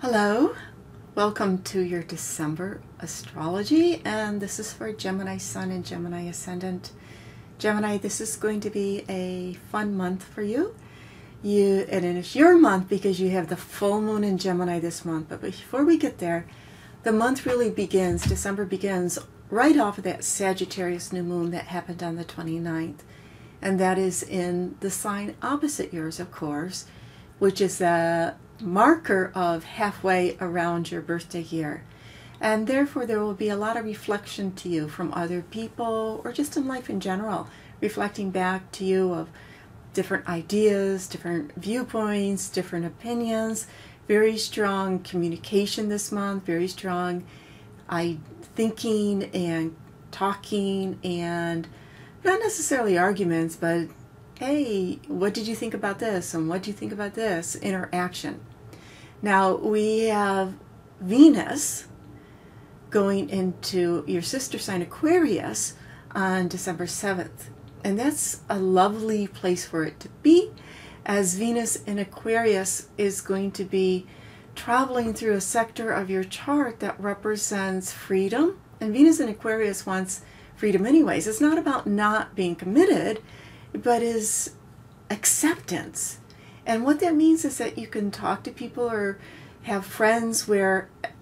Hello, welcome to your December astrology, and this is for Gemini Sun and Gemini Ascendant. Gemini, this is going to be a fun month for you. And it's your month because you have the full moon in Gemini this month. But before we get there, the month really begins, December begins right off of that Sagittarius new moon that happened on the 29th. And that is in the sign opposite yours, of course, which is the marker of halfway around your birthday year. And therefore there will be a lot of reflection to you from other people or just in life in general, reflecting back to you of different ideas, different viewpoints, different opinions. Very strong communication this month, very strong thinking and talking, and not necessarily arguments, but hey, what did you think about this? And what do you think about this? Interaction. Now, we have Venus going into your sister sign Aquarius on December 7th. And that's a lovely place for it to be, as Venus in Aquarius is going to be traveling through a sector of your chart that represents freedom. And Venus in Aquarius wants freedom anyways. It's not about not being committed, but is acceptance. And what that means is that you can talk to people or have friends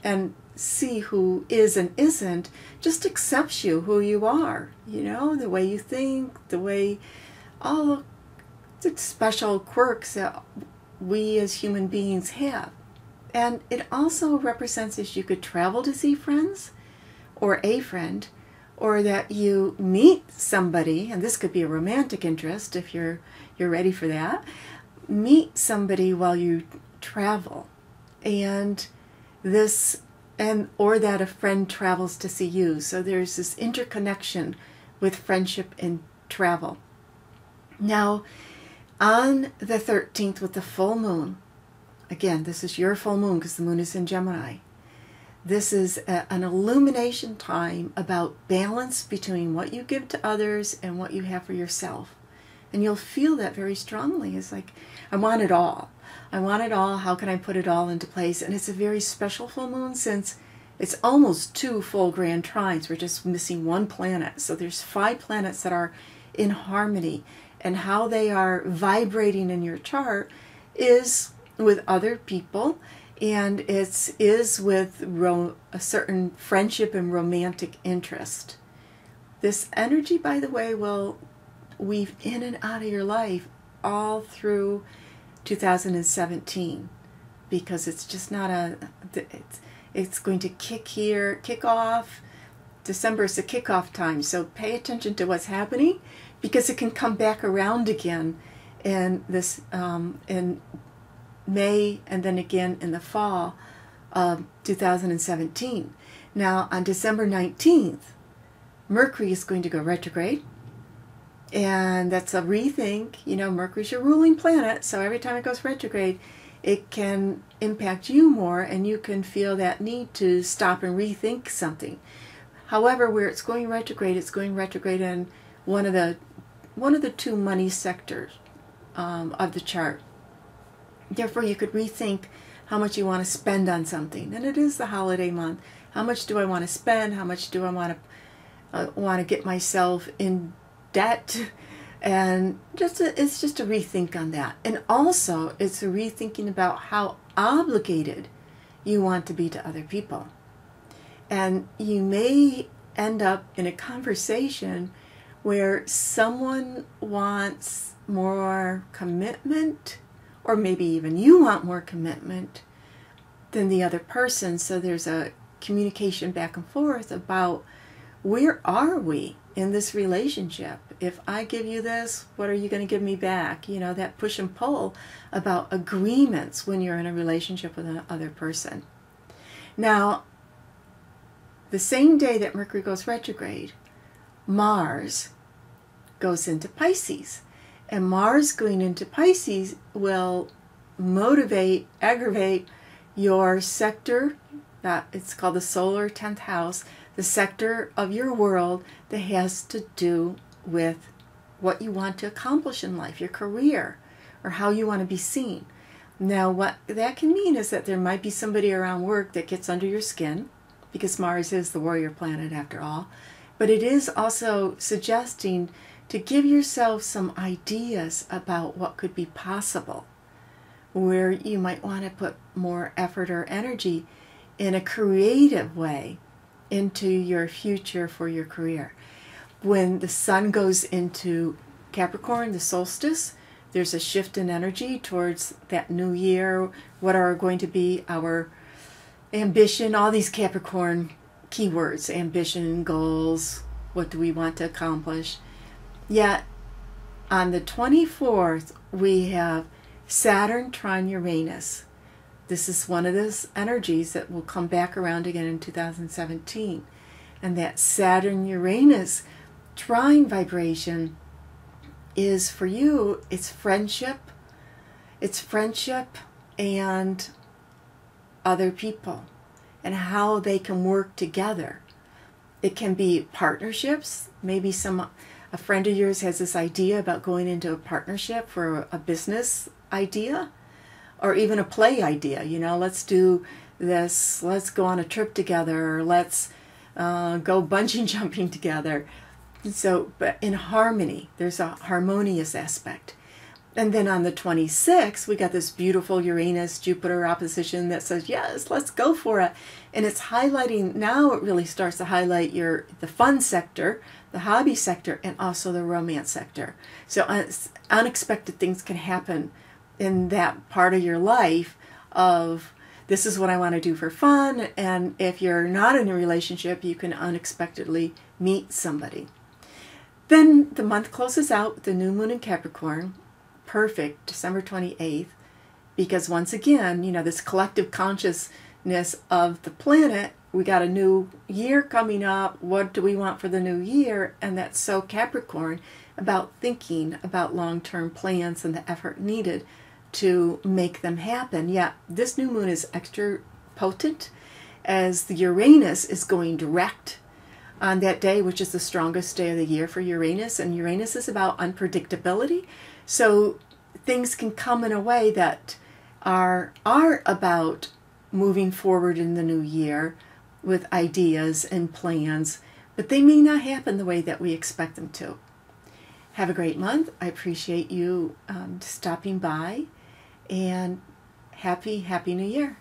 and see who is and isn't, just accepts you, who you are, the way you think, the way, all the special quirks that we as human beings have. And it also represents if you could travel to see friends or a friend, or that you meet somebody, and this could be a romantic interest if you're ready for that. Meet somebody while you travel, or that a friend travels to see you. So there's this interconnection with friendship and travel. Now, on the 13th with the full moon, again, this is your full moon because the moon is in Gemini. This is an illumination time about balance between what you give to others and what you have for yourself. And you'll feel that very strongly. It's like, I want it all. I want it all. How can I put it all into place? And it's a very special full moon since it's almost 2 full grand trines. We're just missing 1 planet. So there's 5 planets that are in harmony. And how they are vibrating in your chart is with other people. And it is with a certain friendship and romantic interest. This energy, by the way, will weave in and out of your life all through 2017, because it's just not it's going to kick off. December is the kickoff time, so pay attention to what's happening, because it can come back around again in this in May, and then again in the fall of 2017. Now, on December 19th, Mercury is going to go retrograde. And that's a rethink. Mercury's your ruling planet, so every time it goes retrograde, it can impact you more, and you can feel that need to stop and rethink something. However, where it's going retrograde in one of the 2 money sectors of the chart. Therefore, you could rethink how much you want to spend on something. And it is the holiday month. How much do I want to spend? How much do I want to get myself in debt? And it's just a rethink on that. And also, it's a rethinking about how obligated you want to be to other people. And you may end up in a conversation where someone wants more commitment, or maybe even you want more commitment than the other person. So there's a communication back and forth about, where are we in this relationship? If I give you this, what are you going to give me back? That push and pull about agreements when you're in a relationship with another person. Now, the same day that Mercury goes retrograde, Mars goes into Pisces. And Mars going into Pisces will motivate, aggravate your sector, that it's called the solar 10th house, the sector of your world that has to do with what you want to accomplish in life, your career, or how you want to be seen. Now, what that can mean is that there might be somebody around work that gets under your skin, because Mars is the warrior planet after all. But it is also suggesting to give yourself some ideas about what could be possible, where you might want to put more effort or energy in a creative way into your future for your career. When the sun goes into Capricorn, the solstice, there's a shift in energy towards that new year. What are going to be our ambition? All these Capricorn keywords: ambition, goals, what do we want to accomplish? Yet on the 24th, we have Saturn trine Uranus. This is one of those energies that will come back around again in 2017. And that Saturn-Uranus trine vibration is, for you, it's friendship and other people and how they can work together. It can be partnerships. Maybe a friend of yours has this idea about going into a partnership for a business idea, or even a play idea. You know, let's do this, let's go on a trip together, or let's go bungee jumping together. So, but in harmony, there's a harmonious aspect. And then on the 26th, we got this beautiful Uranus-Jupiter opposition that says, yes, let's go for it. And it's highlighting, now it really starts to highlight the fun sector, the hobby sector, and also the romance sector. So unexpected things can happen in that part of your life of, this is what I want to do for fun. And if you're not in a relationship, you can unexpectedly meet somebody. Then the month closes out with the new moon in Capricorn. Perfect, December 28th, because once again, you know, this collective consciousness of the planet, we got a new year coming up. What do we want for the new year? And that's so Capricorn, about thinking about long-term plans and the effort needed to make them happen. Yeah, this new moon is extra potent, as the Uranus is going direct on that day, which is the strongest day of the year for Uranus. And Uranus is about unpredictability. So things can come in a way that are about moving forward in the new year with ideas and plans, but they may not happen the way that we expect them to. Have a great month. I appreciate you stopping by, and happy New Year.